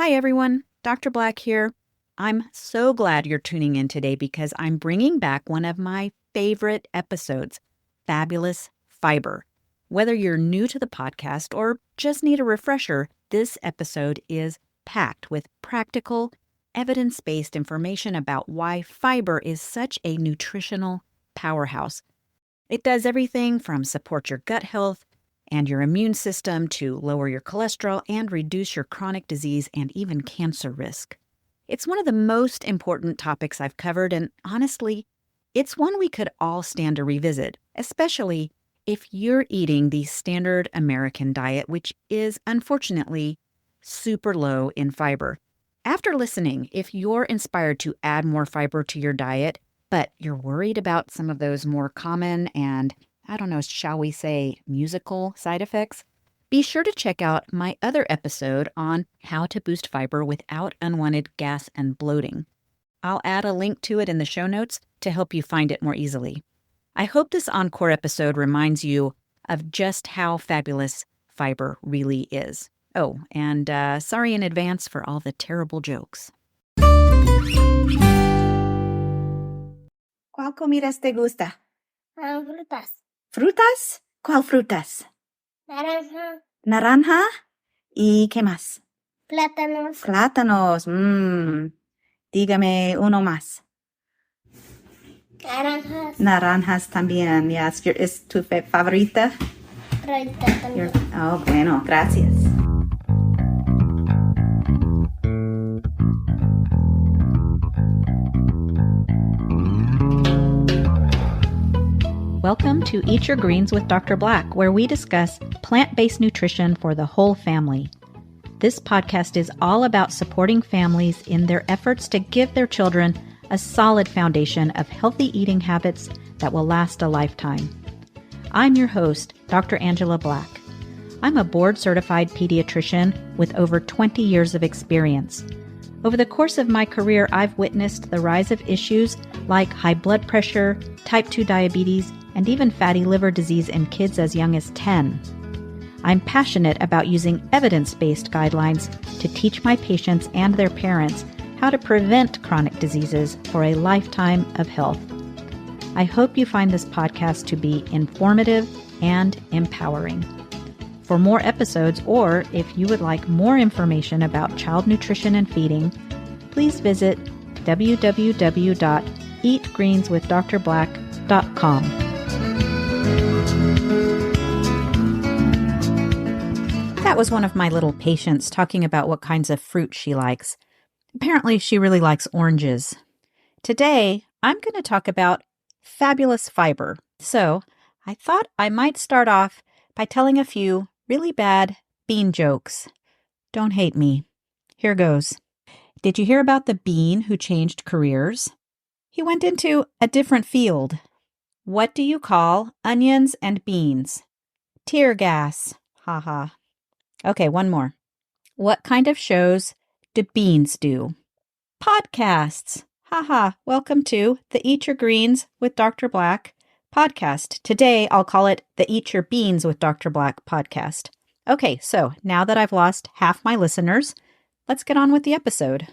Hi, everyone. Dr. Black here. I'm so glad you're tuning in today because I'm bringing back one of my favorite episodes, Fabulous Fiber. Whether you're new to the podcast or just need a refresher, this episode is packed with practical, evidence-based information about why fiber is such a nutritional powerhouse. It does everything from support your gut health and your immune system to lower your cholesterol and reduce your chronic disease and even cancer risk. It's one of the most important topics I've covered, and honestly, it's one we could all stand to revisit, especially if you're eating the standard American diet, which is unfortunately super low in fiber. After listening, if you're inspired to add more fiber to your diet, but you're worried about some of those more common and, shall we say, musical side effects, be sure to check out my other episode on how to boost fiber without unwanted gas and bloating. I'll add a link to it in the show notes to help you find it more easily. I hope this encore episode reminds you of just how fabulous fiber really is. Oh, and sorry in advance for all the terrible jokes. ¿Cuál comidas te gusta? Frutas. ¿Frutas? ¿Cuál frutas? Naranja. ¿Naranja? ¿Y qué más? Plátanos. Plátanos. Dígame uno más. Naranjas. Naranjas también. Yes. ¿Es tu favorita? Favorita también. Oh, bueno. Gracias. Welcome to Eat Your Greens with Dr. Black, where we discuss plant-based nutrition for the whole family. This podcast is all about supporting families in their efforts to give their children a solid foundation of healthy eating habits that will last a lifetime. I'm your host, Dr. Angela Black. I'm a board-certified pediatrician with over 20 years of experience. Over the course of my career, I've witnessed the rise of issues like high blood pressure, type 2 diabetes, and even fatty liver disease in kids as young as 10. I'm passionate about using evidence-based guidelines to teach my patients and their parents how to prevent chronic diseases for a lifetime of health. I hope you find this podcast to be informative and empowering. For more episodes, or if you would like more information about child nutrition and feeding, please visit www.eatgreenswithdrblack.com. That was one of my little patients talking about what kinds of fruit she likes. Apparently, she really likes oranges. Today, I'm going to talk about fabulous fiber. So, I thought I might start off by telling a few really bad bean jokes. Don't hate me. Here goes. Did you hear about the bean who changed careers? He went into a different field. What do you call onions and beans? Tear gas. Ha ha. Okay, one more. What kind of shows do beans do? Podcasts. Haha, welcome to the Eat Your Greens with Dr. Black podcast. Today, I'll call it the Eat Your Beans with Dr. Black podcast. Okay, so now that I've lost half my listeners, let's get on with the episode.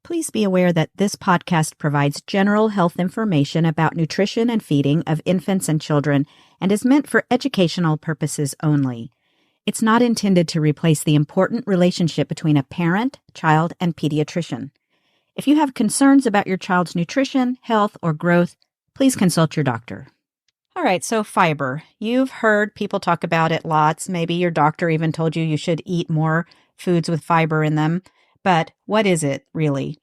Please be aware that this podcast provides general health information about nutrition and feeding of infants and children and is meant for educational purposes only. It's not intended to replace the important relationship between a parent, child, and pediatrician. If you have concerns about your child's nutrition, health, or growth, please consult your doctor. All right, so fiber. You've heard people talk about it lots. Maybe your doctor even told you should eat more foods with fiber in them. But what is it, really?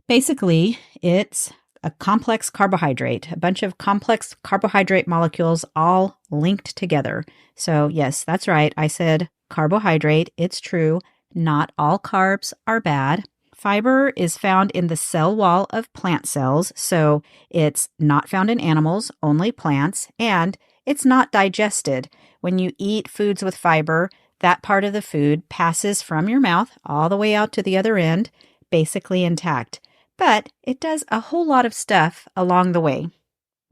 Basically, it's a complex carbohydrate, a bunch of complex carbohydrate molecules all linked together. So yes, that's right. I said carbohydrate. It's true. Not all carbs are bad. Fiber is found in the cell wall of plant cells, so it's not found in animals, only plants, and it's not digested. When you eat foods with fiber, that part of the food passes from your mouth all the way out to the other end, basically intact. But it does a whole lot of stuff along the way.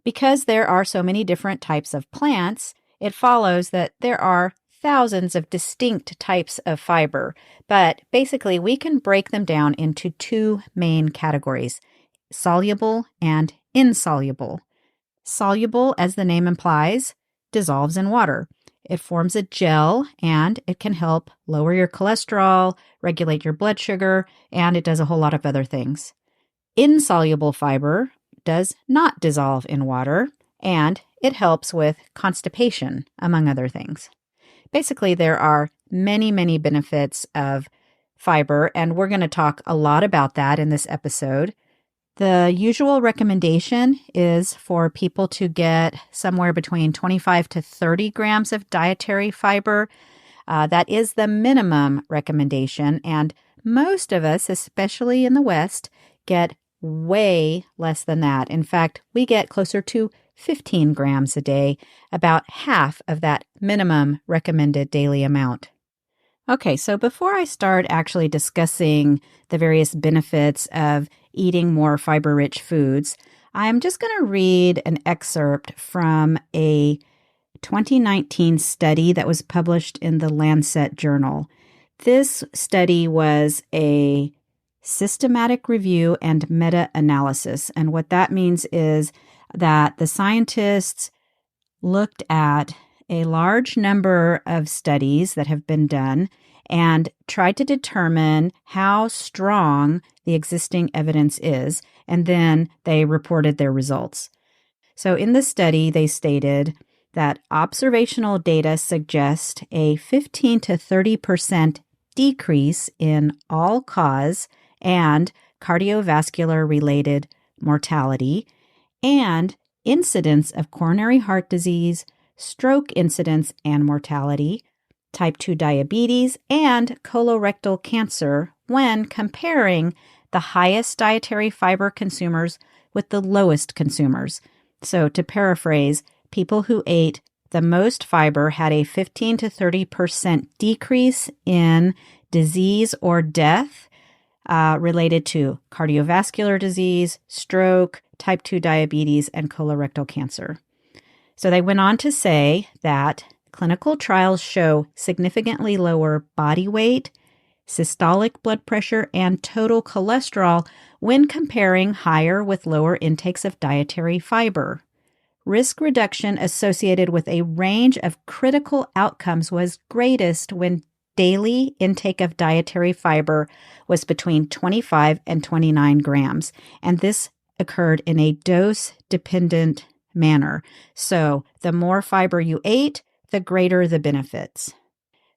Because there are so many different types of plants, it follows that there are thousands of distinct types of fiber, but basically we can break them down into two main categories, soluble and insoluble. Soluble, as the name implies, dissolves in water. It forms a gel and it can help lower your cholesterol, regulate your blood sugar, and it does a whole lot of other things. Insoluble fiber does not dissolve in water, and it helps with constipation, among other things. Basically, there are many, many benefits of fiber, and we're going to talk a lot about that in this episode. The usual recommendation is for people to get somewhere between 25 to 30 grams of dietary fiber. That is the minimum recommendation, and most of us, especially in the West, get way less than that. In fact, we get closer to 15 grams a day, about half of that minimum recommended daily amount. Okay, so before I start actually discussing the various benefits of eating more fiber-rich foods, I'm just going to read an excerpt from a 2019 study that was published in the Lancet journal. This study was a systematic review and meta-analysis, and what that means is that the scientists looked at a large number of studies that have been done and tried to determine how strong the existing evidence is, and then they reported their results. So in the study, they stated that observational data suggest a 15 to 30% decrease in all-cause and cardiovascular-related mortality and incidence of coronary heart disease, stroke incidence and mortality, type 2 diabetes, and colorectal cancer when comparing the highest dietary fiber consumers with the lowest consumers. So to paraphrase, people who ate the most fiber had a 15 to 30% decrease in disease or death related to cardiovascular disease, stroke, type 2 diabetes, and colorectal cancer. So they went on to say that clinical trials show significantly lower body weight, systolic blood pressure, and total cholesterol when comparing higher with lower intakes of dietary fiber. Risk reduction associated with a range of critical outcomes was greatest when daily intake of dietary fiber was between 25 and 29 grams, and this occurred in a dose-dependent manner. So the more fiber you ate, the greater the benefits.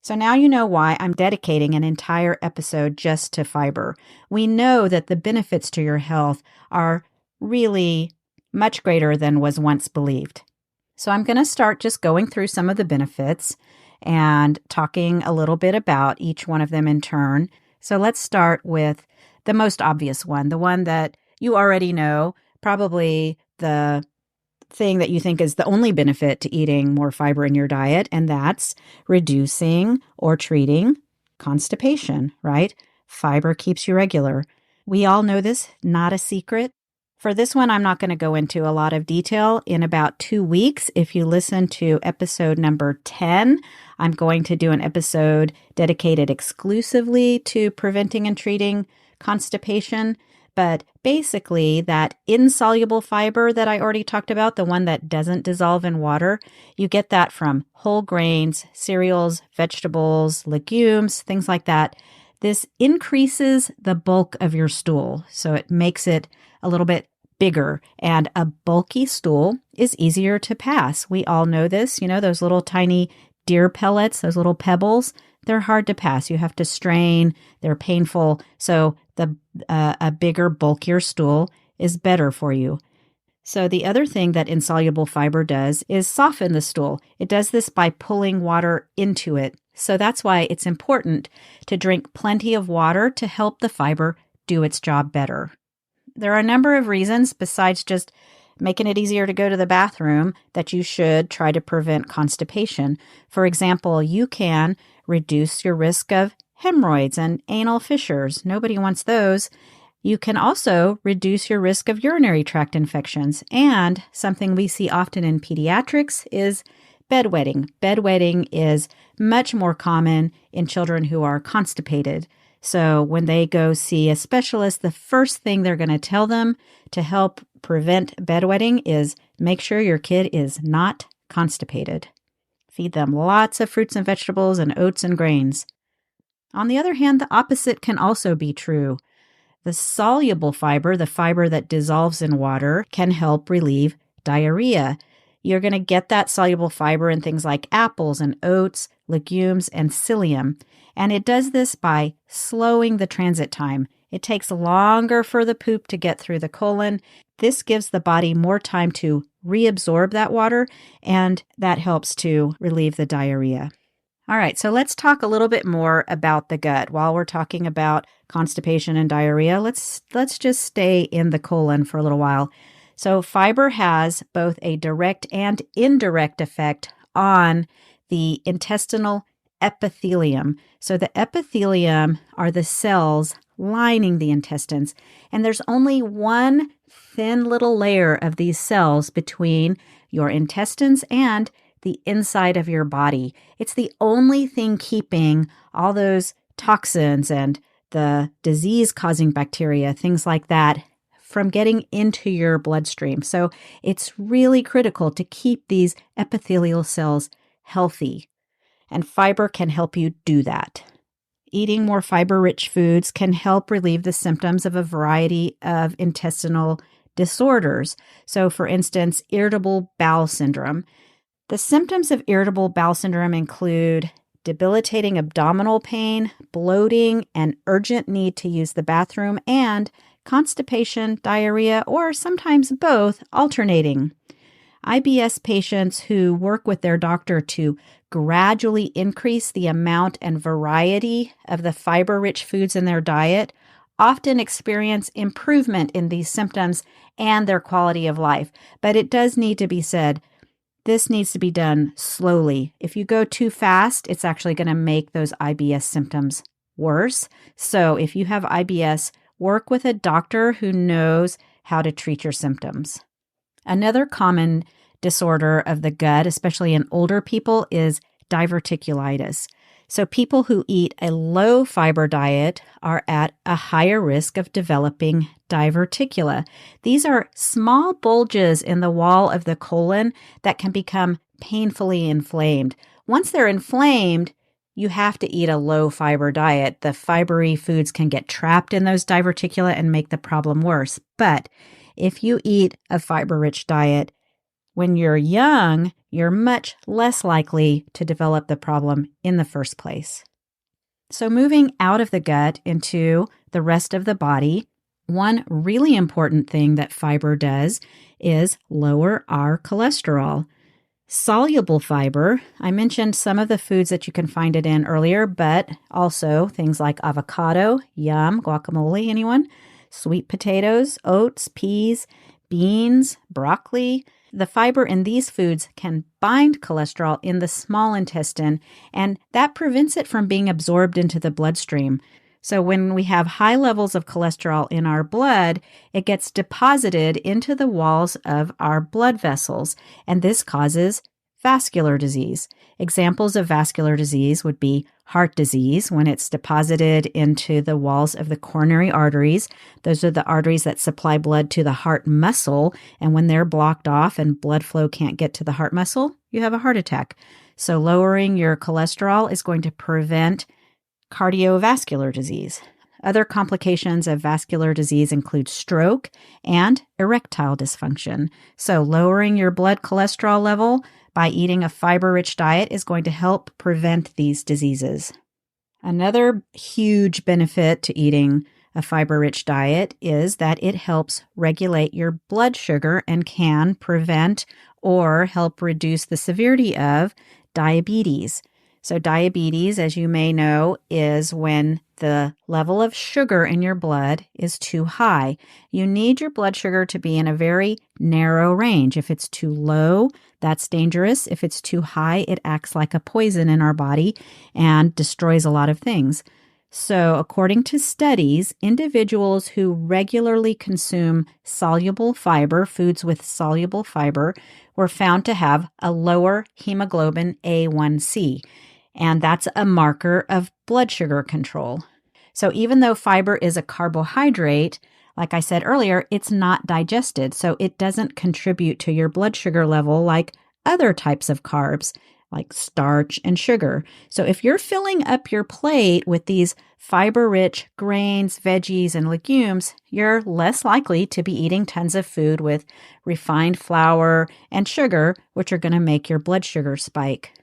So now you know why I'm dedicating an entire episode just to fiber. We know that the benefits to your health are really much greater than was once believed. So I'm going to start just going through some of the benefits and talking a little bit about each one of them in turn. So let's start with the most obvious one, the one that you already know, probably the thing that you think is the only benefit to eating more fiber in your diet, and that's reducing or treating constipation, right? Fiber keeps you regular. We all know this, not a secret. For this one, I'm not going to go into a lot of detail. In about 2 weeks, if you listen to episode number 10, I'm going to do an episode dedicated exclusively to preventing and treating constipation. But basically, that insoluble fiber that I already talked about, the one that doesn't dissolve in water, you get that from whole grains, cereals, vegetables, legumes, things like that. This increases the bulk of your stool, so it makes it a little bit bigger, and a bulky stool is easier to pass. We all know this, those little tiny deer pellets, those little pebbles, they're hard to pass. You have to strain, they're painful, so a bigger, bulkier stool is better for you. So the other thing that insoluble fiber does is soften the stool. It does this by pulling water into it. So that's why it's important to drink plenty of water to help the fiber do its job better. There are a number of reasons besides just making it easier to go to the bathroom that you should try to prevent constipation. For example, you can reduce your risk of hemorrhoids and anal fissures. Nobody wants those. You can also reduce your risk of urinary tract infections. And something we see often in pediatrics is Bedwetting. Bedwetting is much more common in children who are constipated. So when they go see a specialist, the first thing they're going to tell them to help prevent bedwetting is make sure your kid is not constipated. Feed them lots of fruits and vegetables and oats and grains. On the other hand, the opposite can also be true. The soluble fiber, the fiber that dissolves in water, can help relieve diarrhea. You're going to get that soluble fiber in things like apples and oats, legumes, and psyllium. And it does this by slowing the transit time. It takes longer for the poop to get through the colon. This gives the body more time to reabsorb that water, and that helps to relieve the diarrhea. All right, so let's talk a little bit more about the gut. While we're talking about constipation and diarrhea, let's just stay in the colon for a little while. So fiber has both a direct and indirect effect on the intestinal epithelium. So the epithelium are the cells lining the intestines, and there's only one thin little layer of these cells between your intestines and the inside of your body. It's the only thing keeping all those toxins and the disease-causing bacteria, things like that, from getting into your bloodstream. So it's really critical to keep these epithelial cells healthy, and fiber can help you do that. Eating more fiber-rich foods can help relieve the symptoms of a variety of intestinal disorders. So, for instance, irritable bowel syndrome. The symptoms of irritable bowel syndrome include debilitating abdominal pain, bloating, an urgent need to use the bathroom, and constipation, diarrhea, or sometimes both alternating. IBS patients who work with their doctor to gradually increase the amount and variety of the fiber-rich foods in their diet often experience improvement in these symptoms and their quality of life. But it does need to be said, this needs to be done slowly. If you go too fast, it's actually going to make those IBS symptoms worse. So if you have IBS, work with a doctor who knows how to treat your symptoms. Another common disorder of the gut, especially in older people, is diverticulitis. So people who eat a low fiber diet are at a higher risk of developing diverticula. These are small bulges in the wall of the colon that can become painfully inflamed. Once they're inflamed, you have to eat a low fiber diet. The fibery foods can get trapped in those diverticula and make the problem worse. But if you eat a fiber-rich diet when you're young, you're much less likely to develop the problem in the first place. So moving out of the gut into the rest of the body, one really important thing that fiber does is lower our cholesterol. Soluble fiber, I mentioned some of the foods that you can find it in earlier, but also things like avocado, yum, guacamole, anyone? Sweet potatoes, oats, peas, beans, broccoli. The fiber in these foods can bind cholesterol in the small intestine, and that prevents it from being absorbed into the bloodstream. So when we have high levels of cholesterol in our blood, it gets deposited into the walls of our blood vessels, and this causes vascular disease. Examples of vascular disease would be heart disease when it's deposited into the walls of the coronary arteries. Those are the arteries that supply blood to the heart muscle, and when they're blocked off and blood flow can't get to the heart muscle, you have a heart attack. So lowering your cholesterol is going to prevent cardiovascular disease. Other complications of vascular disease include stroke and erectile dysfunction. So lowering your blood cholesterol level by eating a fiber-rich diet is going to help prevent these diseases. Another huge benefit to eating a fiber-rich diet is that it helps regulate your blood sugar and can prevent or help reduce the severity of diabetes. So diabetes, as you may know, is when the level of sugar in your blood is too high. You need your blood sugar to be in a very narrow range. If it's too low, that's dangerous. If it's too high, it acts like a poison in our body and destroys a lot of things. So, according to studies, individuals who regularly consume soluble fiber, foods with soluble fiber, were found to have a lower hemoglobin A1C, and that's a marker of blood sugar control. So, even though fiber is a carbohydrate, like I said earlier, it's not digested, so it doesn't contribute to your blood sugar level like other types of carbs, like starch and sugar. So if you're filling up your plate with these fiber-rich grains, veggies, and legumes, you're less likely to be eating tons of food with refined flour and sugar, which are going to make your blood sugar spike.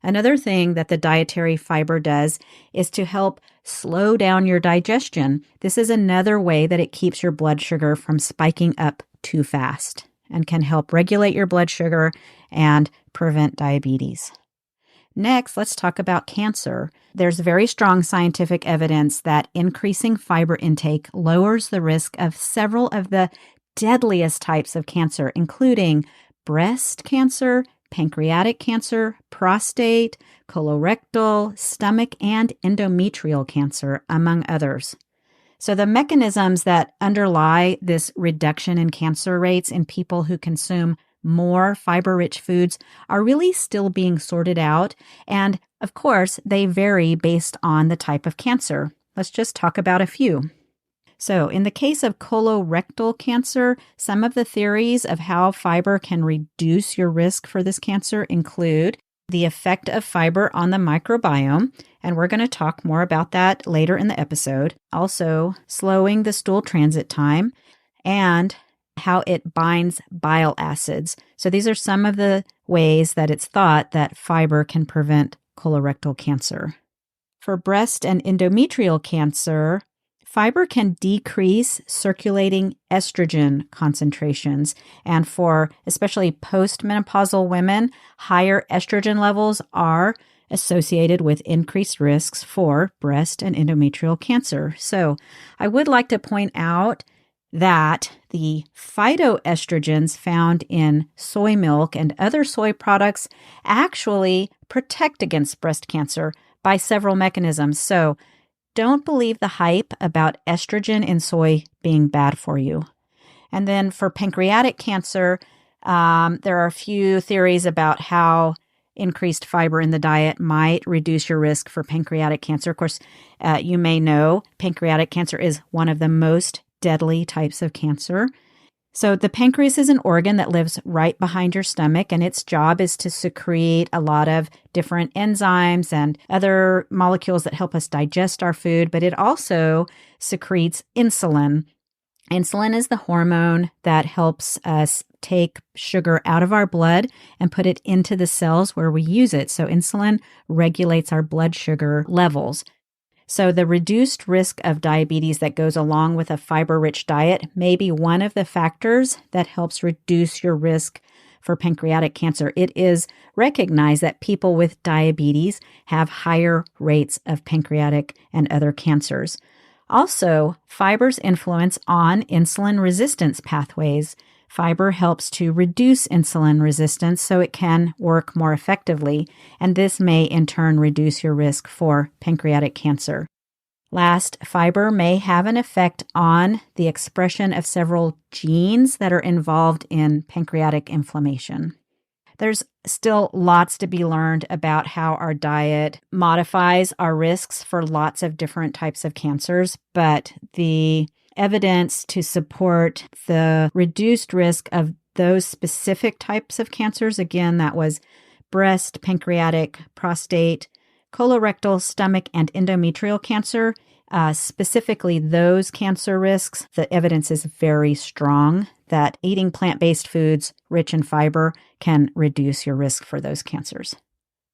Another thing that the dietary fiber does is to help slow down your digestion. This is another way that it keeps your blood sugar from spiking up too fast and can help regulate your blood sugar and prevent diabetes. Next, let's talk about cancer. There's very strong scientific evidence that increasing fiber intake lowers the risk of several of the deadliest types of cancer, including breast cancer, pancreatic cancer, prostate, colorectal, stomach, and endometrial cancer, among others. So the mechanisms that underlie this reduction in cancer rates in people who consume more fiber-rich foods are really still being sorted out. And of course, they vary based on the type of cancer. Let's just talk about a few. So in the case of colorectal cancer, some of the theories of how fiber can reduce your risk for this cancer include the effect of fiber on the microbiome, and we're going to talk more about that later in the episode. Also, slowing the stool transit time and how it binds bile acids. So these are some of the ways that it's thought that fiber can prevent colorectal cancer. For breast and endometrial cancer, fiber can decrease circulating estrogen concentrations. And for especially postmenopausal women, higher estrogen levels are associated with increased risks for breast and endometrial cancer. So I would like to point out that the phytoestrogens found in soy milk and other soy products actually protect against breast cancer by several mechanisms. So don't believe the hype about estrogen in soy being bad for you. And then for pancreatic cancer, there are a few theories about how increased fiber in the diet might reduce your risk for pancreatic cancer. Of course, you may know pancreatic cancer is one of the most deadly types of cancer. So the pancreas is an organ that lives right behind your stomach, and its job is to secrete a lot of different enzymes and other molecules that help us digest our food, but it also secretes insulin. Insulin is the hormone that helps us take sugar out of our blood and put it into the cells where we use it. So insulin regulates our blood sugar levels. So the reduced risk of diabetes that goes along with a fiber-rich diet may be one of the factors that helps reduce your risk for pancreatic cancer. It is recognized that people with diabetes have higher rates of pancreatic and other cancers. Also, fiber's influence on insulin resistance pathways. Fiber helps to reduce insulin resistance so it can work more effectively, and this may in turn reduce your risk for pancreatic cancer. Last, fiber may have an effect on the expression of several genes that are involved in pancreatic inflammation. There's still lots to be learned about how our diet modifies our risks for lots of different types of cancers, but the evidence to support the reduced risk of those specific types of cancers, again, that was breast, pancreatic, prostate, colorectal, stomach, and endometrial cancer, specifically those cancer risks, the evidence is very strong that eating plant-based foods rich in fiber can reduce your risk for those cancers.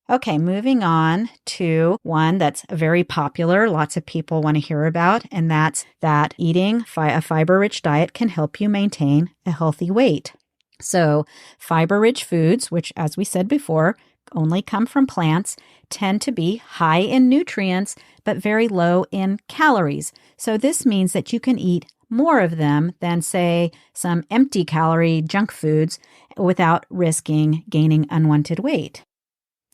Okay, moving on to one that's very popular, lots of people want to hear about, and that's that eating a fiber-rich diet can help you maintain a healthy weight. So fiber-rich foods, which as we said before, only come from plants, tend to be high in nutrients, but very low in calories. So this means that you can eat more of them than, say, some empty calorie junk foods without risking gaining unwanted weight.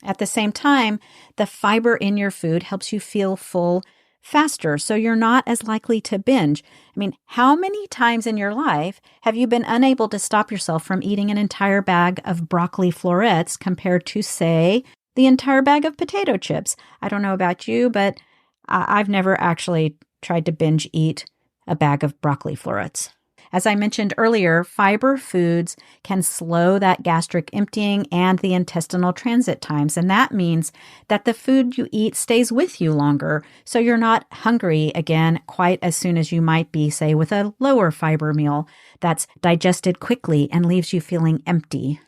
At the same time, the fiber in your food helps you feel full faster, so you're not as likely to binge. I mean, how many times in your life have you been unable to stop yourself from eating an entire bag of broccoli florets compared to, say, the entire bag of potato chips? I don't know about you, but I've never actually tried to binge eat a bag of broccoli florets. As I mentioned earlier, fiber foods can slow that gastric emptying and the intestinal transit times. And that means that the food you eat stays with you longer. So you're not hungry again quite as soon as you might be, say, with a lower fiber meal that's digested quickly and leaves you feeling empty.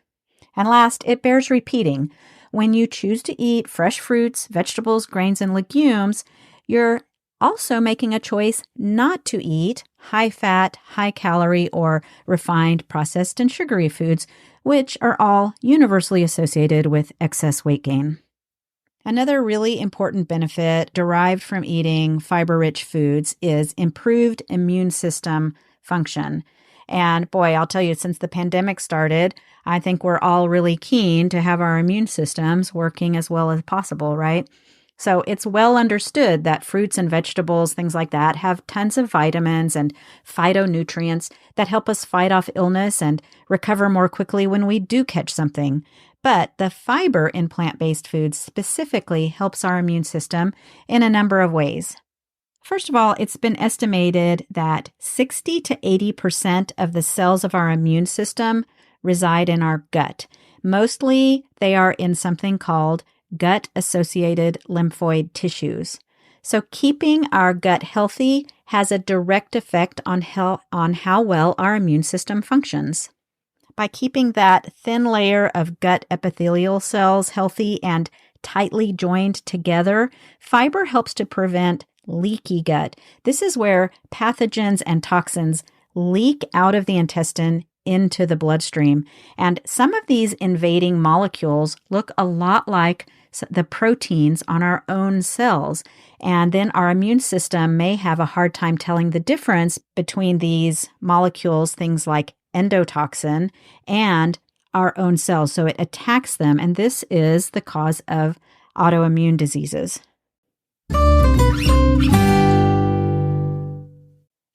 And last, it bears repeating. When you choose to eat fresh fruits, vegetables, grains, and legumes, you're also making a choice not to eat high-fat, high-calorie, or refined, processed, and sugary foods, which are all universally associated with excess weight gain. Another really important benefit derived from eating fiber-rich foods is improved immune system function. And boy, I'll tell you, since the pandemic started, I think we're all really keen to have our immune systems working as well as possible, right? So it's well understood that fruits and vegetables, things like that, have tons of vitamins and phytonutrients that help us fight off illness and recover more quickly when we do catch something. But the fiber in plant-based foods specifically helps our immune system in a number of ways. First of all, it's been estimated that 60 to 80% of the cells of our immune system reside in our gut. Mostly they are in something called gut-associated lymphoid tissues. So keeping our gut healthy has a direct effect on how well our immune system functions. By keeping that thin layer of gut epithelial cells healthy and tightly joined together, fiber helps to prevent leaky gut. This is where pathogens and toxins leak out of the intestine into the bloodstream. And some of these invading molecules look a lot like the proteins on our own cells. And then our immune system may have a hard time telling the difference between these molecules, things like endotoxin, and our own cells. So it attacks them. And this is the cause of autoimmune diseases.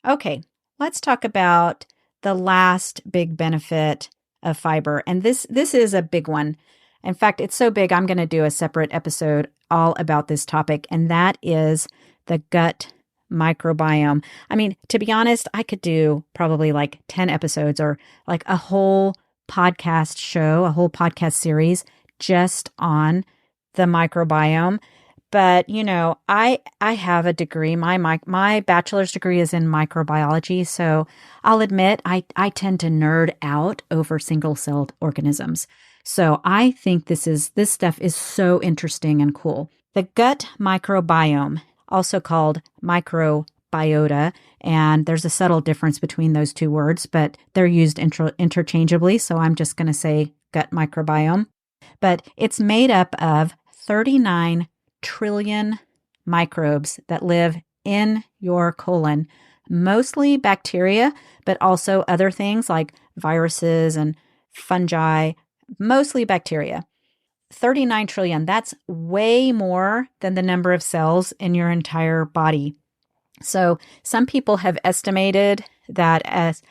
Okay, let's talk about the last big benefit of fiber. And this is a big one. In fact, it's so big, I'm going to do a separate episode all about this topic, and that is the gut microbiome. I mean, to be honest, I could do probably like 10 episodes or like a whole podcast show, a whole podcast series just on the microbiome. But, you know, I have a degree. My bachelor's degree is in microbiology. So I'll admit I tend to nerd out over single-celled organisms. So I think this stuff is so interesting and cool. The gut microbiome, also called microbiota, and there's a subtle difference between those two words, but they're used interchangeably. So I'm just going to say gut microbiome. But it's made up of 39 trillion microbes that live in your colon, mostly bacteria, but also other things like viruses and fungi, mostly bacteria. 39 trillion, that's way more than the number of cells in your entire body. So some people have estimated that as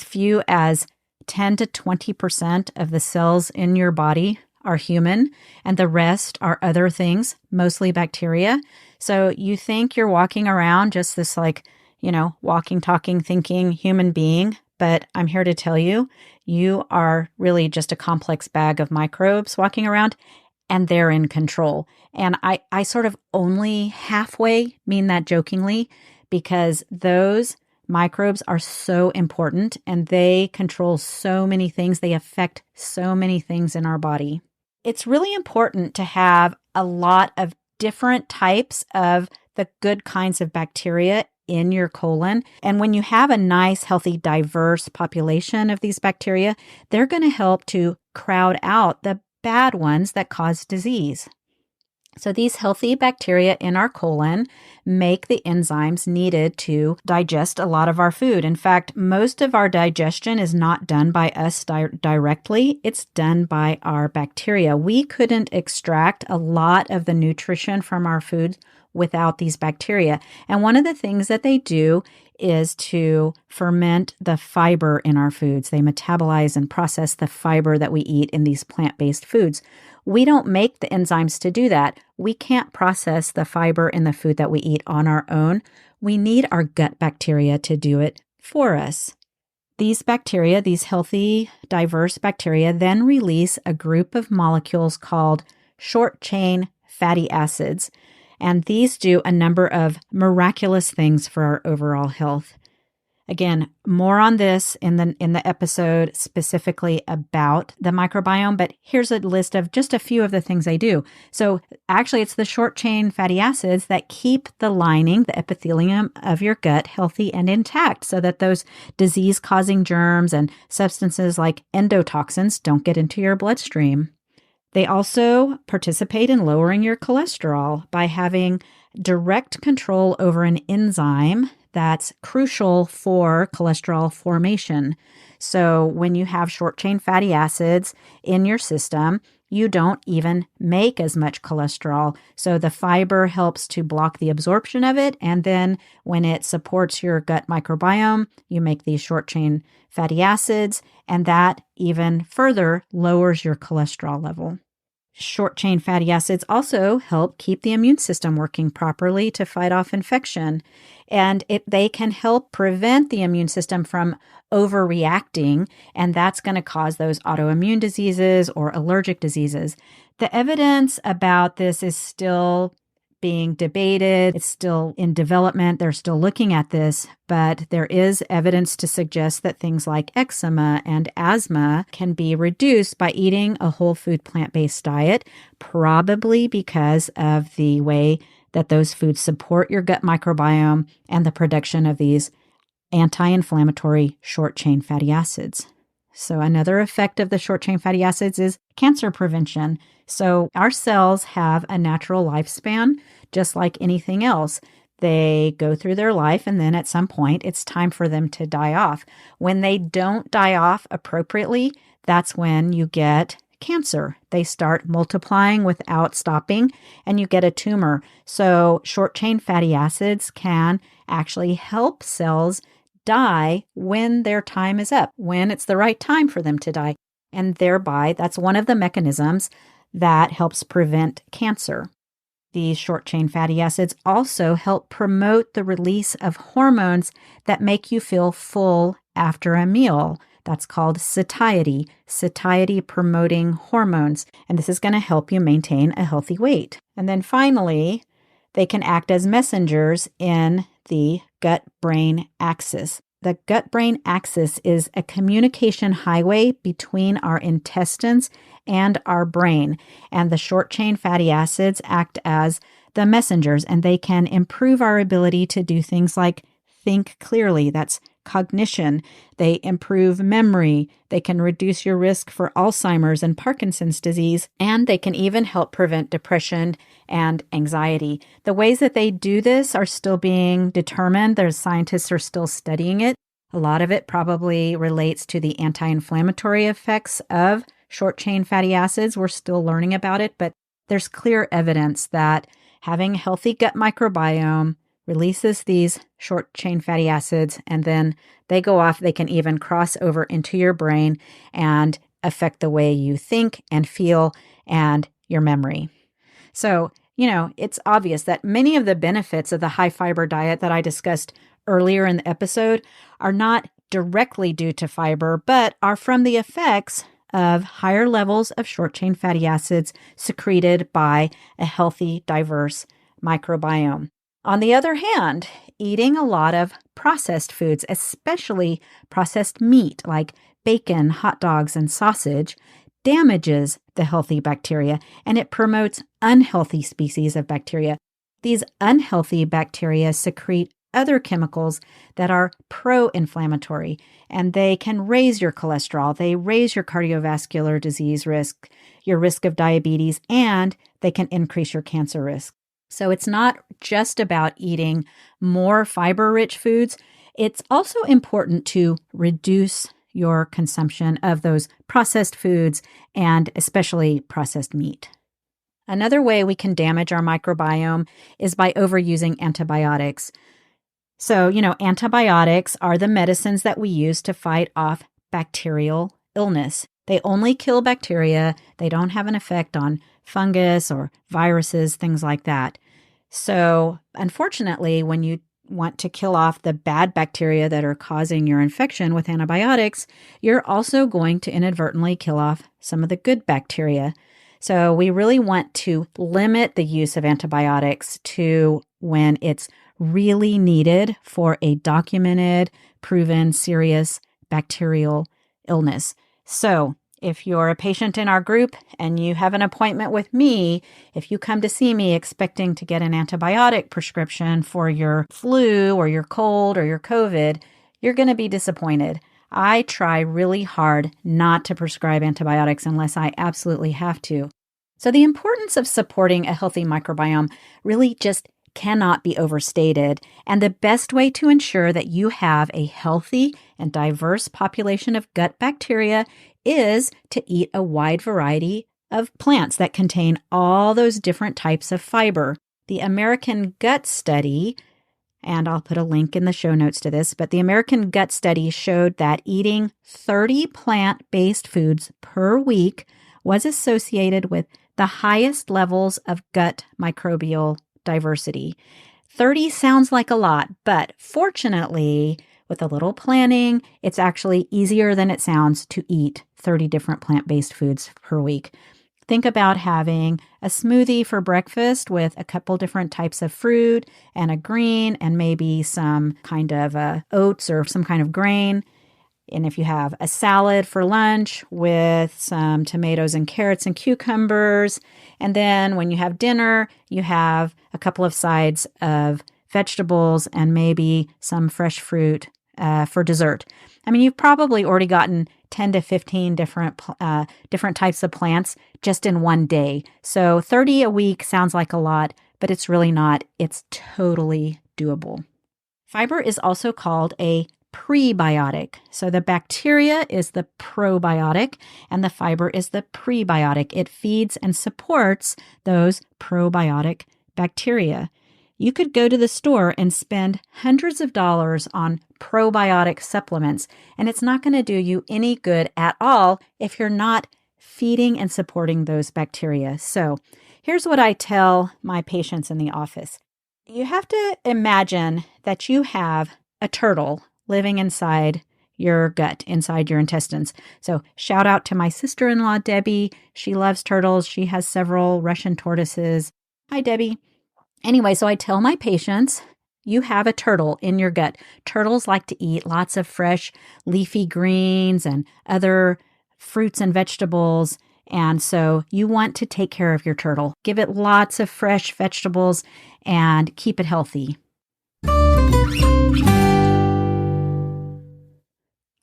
few as 10 to 20% of the cells in your body are human, and the rest are other things, mostly bacteria. So you think you're walking around just this walking, talking, thinking human being, but I'm here to tell you, you are really just a complex bag of microbes walking around, and they're in control. And I sort of only halfway mean that jokingly, because those microbes are so important and they control so many things. They affect so many things in our body. It's really important to have a lot of different types of the good kinds of bacteria in your colon. And when you have a nice, healthy, diverse population of these bacteria, they're going to help to crowd out the bad ones that cause disease. So these healthy bacteria in our colon make the enzymes needed to digest a lot of our food. In fact, most of our digestion is not done by us directly. It's done by our bacteria. We couldn't extract a lot of the nutrition from our food without these bacteria. And one of the things that they do is to ferment the fiber in our foods. They metabolize and process the fiber that we eat in these plant-based foods. We don't make the enzymes to do that. We can't process the fiber in the food that we eat on our own. We need our gut bacteria to do it for us. These bacteria, these healthy, diverse bacteria, then release a group of molecules called short-chain fatty acids. And these do a number of miraculous things for our overall health. Again, more on this in the episode specifically about the microbiome, but here's a list of just a few of the things they do. So actually, it's the short-chain fatty acids that keep the lining, the epithelium of your gut healthy and intact so that those disease-causing germs and substances like endotoxins don't get into your bloodstream. They also participate in lowering your cholesterol by having direct control over an enzyme that's crucial for cholesterol formation. So when you have short-chain fatty acids in your system, you don't even make as much cholesterol. So the fiber helps to block the absorption of it. And then when it supports your gut microbiome, you make these short-chain fatty acids, and that even further lowers your cholesterol level. Short-chain fatty acids also help keep the immune system working properly to fight off infection. And they can help prevent the immune system from overreacting, and that's going to cause those autoimmune diseases or allergic diseases. The evidence about this is still being debated. It's still in development. They're still looking at this, but there is evidence to suggest that things like eczema and asthma can be reduced by eating a whole food plant-based diet, probably because of the way that those foods support your gut microbiome and the production of these anti-inflammatory short-chain fatty acids. So another effect of the short-chain fatty acids is cancer prevention. So our cells have a natural lifespan, just like anything else. They go through their life, and then at some point, it's time for them to die off. When they don't die off appropriately, that's when you get cancer. They start multiplying without stopping, and you get a tumor. So short-chain fatty acids can actually help cells die when their time is up, when it's the right time for them to die. And thereby, that's one of the mechanisms that helps prevent cancer. These short-chain fatty acids also help promote the release of hormones that make you feel full after a meal. That's called satiety promoting hormones. And this is going to help you maintain a healthy weight. And then finally, they can act as messengers in the gut-brain axis. The gut-brain axis is a communication highway between our intestines and our brain. And the short-chain fatty acids act as the messengers, and they can improve our ability to do things like think clearly. That's cognition. They improve memory. They can reduce your risk for Alzheimer's and Parkinson's disease, and they can even help prevent depression and anxiety. The ways that they do this are still being determined. There's scientists are still studying it. A lot of it probably relates to the anti-inflammatory effects of short-chain fatty acids. We're still learning about it, but there's clear evidence that having a healthy gut microbiome releases these short-chain fatty acids, and then they go off. They can even cross over into your brain and affect the way you think and feel and your memory. So, it's obvious that many of the benefits of the high-fiber diet that I discussed earlier in the episode are not directly due to fiber, but are from the effects of higher levels of short-chain fatty acids secreted by a healthy, diverse microbiome. On the other hand, eating a lot of processed foods, especially processed meat like bacon, hot dogs, and sausage, damages the healthy bacteria, and it promotes unhealthy species of bacteria. These unhealthy bacteria secrete other chemicals that are pro-inflammatory, and they can raise your cholesterol, they raise your cardiovascular disease risk, your risk of diabetes, and they can increase your cancer risk. So it's not just about eating more fiber-rich foods. It's also important to reduce your consumption of those processed foods and especially processed meat. Another way we can damage our microbiome is by overusing antibiotics. So, antibiotics are the medicines that we use to fight off bacterial illness. They only kill bacteria. They don't have an effect on fungus or viruses, things like that. So, unfortunately, when you want to kill off the bad bacteria that are causing your infection with antibiotics, you're also going to inadvertently kill off some of the good bacteria. So we really want to limit the use of antibiotics to when it's really needed for a documented, proven, serious bacterial illness. So if you're a patient in our group and you have an appointment with me, if you come to see me expecting to get an antibiotic prescription for your flu or your cold or your COVID, you're going to be disappointed. I try really hard not to prescribe antibiotics unless I absolutely have to. So the importance of supporting a healthy microbiome really just cannot be overstated. And the best way to ensure that you have a healthy and diverse population of gut bacteria is to eat a wide variety of plants that contain all those different types of fiber. The American Gut Study, and I'll put a link in the show notes to this, but the American Gut Study showed that eating 30 plant-based foods per week was associated with the highest levels of gut microbial diversity. 30 sounds like a lot, but fortunately, with a little planning, it's actually easier than it sounds to eat 30 different plant-based foods per week. Think about having a smoothie for breakfast with a couple different types of fruit and a green and maybe some kind of oats or some kind of grain. And if you have a salad for lunch with some tomatoes and carrots and cucumbers, and then when you have dinner, you have a couple of sides of vegetables and maybe some fresh fruit for dessert. I mean, you've probably already gotten 10 to 15 different types of plants just in one day. So 30 a week sounds like a lot, but it's really not. It's totally doable. Fiber is also called a prebiotic. So the bacteria is the probiotic and the fiber is the prebiotic. It feeds and supports those probiotic bacteria. You could go to the store and spend hundreds of dollars on probiotic supplements, and it's not going to do you any good at all if you're not feeding and supporting those bacteria. So here's what I tell my patients in the office. You have to imagine that you have a turtle living inside your gut, inside your intestines. So shout out to my sister-in-law, Debbie. She loves turtles. She has several Russian tortoises. Hi, Debbie. Anyway, so I tell my patients, you have a turtle in your gut. Turtles like to eat lots of fresh leafy greens and other fruits and vegetables. And so you want to take care of your turtle. Give it lots of fresh vegetables and keep it healthy.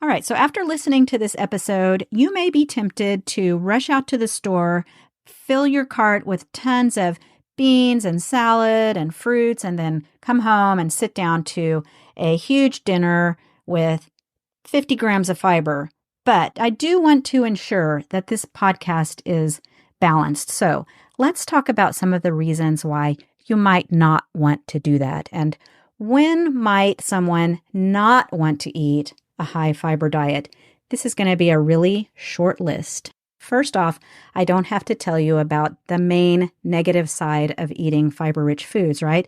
All right, so after listening to this episode, you may be tempted to rush out to the store, fill your cart with tons of beans and salad and fruits, and then come home and sit down to a huge dinner with 50 grams of fiber. But I do want to ensure that this podcast is balanced. So let's talk about some of the reasons why you might not want to do that. And when might someone not want to eat a high fiber diet? This is going to be a really short list. First off, I don't have to tell you about the main negative side of eating fiber-rich foods, right?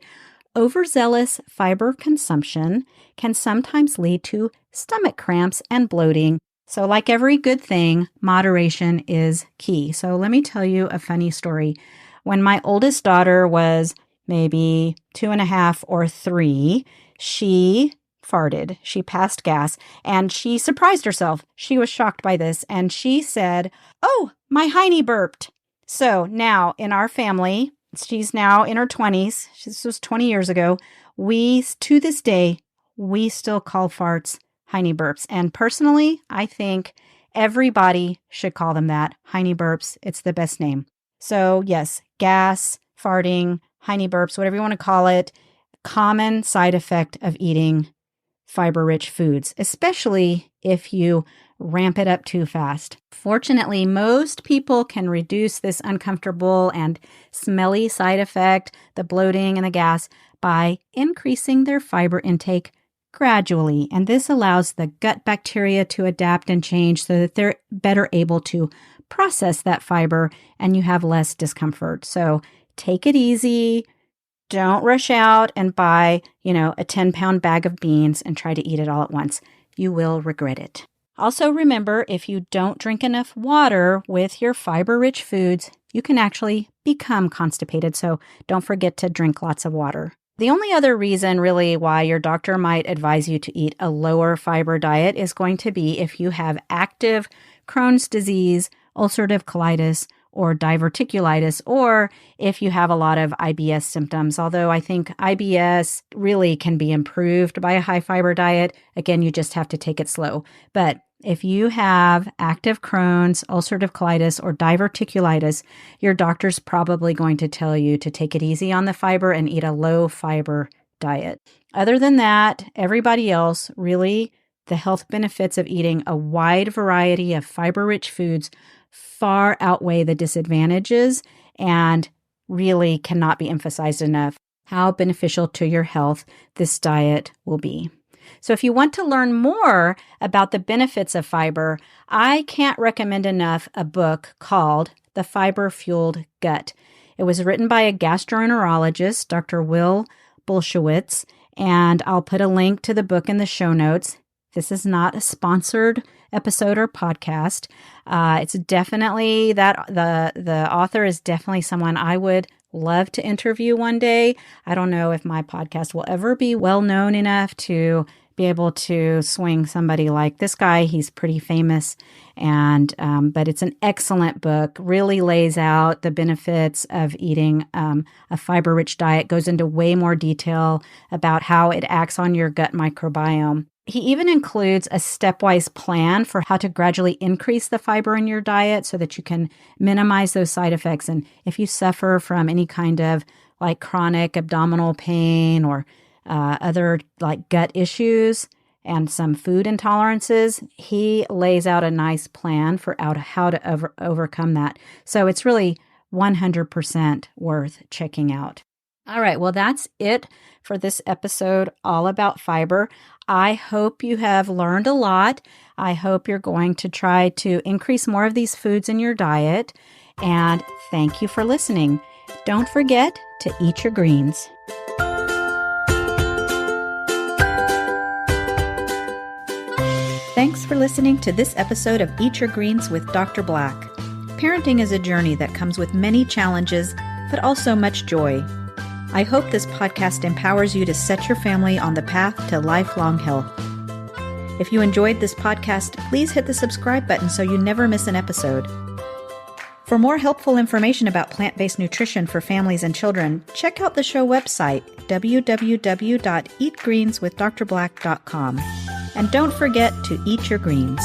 Overzealous fiber consumption can sometimes lead to stomach cramps and bloating. So like every good thing, moderation is key. So let me tell you a funny story. When my oldest daughter was maybe 2.5 or 3, she farted. She passed gas and she surprised herself. She was shocked by this and she said, "Oh, my hiney burped." So now in our family, she's now in her 20s. This was 20 years ago. To this day, we still call farts hiney burps. And personally, I think everybody should call them that, hiney burps. It's the best name. So yes, gas, farting, hiney burps, whatever you want to call it, common side effect of eating fiber-rich foods, especially if you ramp it up too fast. Fortunately, most people can reduce this uncomfortable and smelly side effect, the bloating and the gas, by increasing their fiber intake gradually. And this allows the gut bacteria to adapt and change so that they're better able to process that fiber and you have less discomfort. So take it easy. Don't rush out and buy, a 10-pound bag of beans and try to eat it all at once. You will regret it. Also remember, if you don't drink enough water with your fiber-rich foods, you can actually become constipated. So don't forget to drink lots of water. The only other reason really why your doctor might advise you to eat a lower fiber diet is going to be if you have active Crohn's disease, ulcerative colitis, or diverticulitis, or if you have a lot of IBS symptoms. Although I think IBS really can be improved by a high fiber diet. Again, you just have to take it slow. But if you have active Crohn's, ulcerative colitis, or diverticulitis, your doctor's probably going to tell you to take it easy on the fiber and eat a low fiber diet. Other than that, everybody else, really, the health benefits of eating a wide variety of fiber-rich foods far outweigh the disadvantages and really cannot be emphasized enough how beneficial to your health this diet will be. So if you want to learn more about the benefits of fiber, I can't recommend enough a book called The Fiber-Fueled Gut. It was written by a gastroenterologist, Dr. Will Bulsiewicz, and I'll put a link to the book in the show notes. This is not a sponsored episode or podcast. It's definitely that the author is definitely someone I would love to interview one day. I don't know if my podcast will ever be well known enough to be able to swing somebody like this guy. He's pretty famous, and but it's an excellent book. Really lays out the benefits of eating a fiber-rich diet. Goes into way more detail about how it acts on your gut microbiome. He even includes a stepwise plan for how to gradually increase the fiber in your diet so that you can minimize those side effects. And if you suffer from any kind of like chronic abdominal pain or other like gut issues and some food intolerances, he lays out a nice plan for how to overcome that. So it's really 100% worth checking out. All right, well, that's it for this episode all about fiber. I hope you have learned a lot. I hope you're going to try to increase more of these foods in your diet. And thank you for listening. Don't forget to eat your greens. Thanks for listening to this episode of Eat Your Greens with Dr. Black. Parenting is a journey that comes with many challenges, but also much joy. I hope this podcast empowers you to set your family on the path to lifelong health. If you enjoyed this podcast, please hit the subscribe button so you never miss an episode. For more helpful information about plant-based nutrition for families and children, check out the show website, www.eatgreenswithdrblack.com. And don't forget to eat your greens.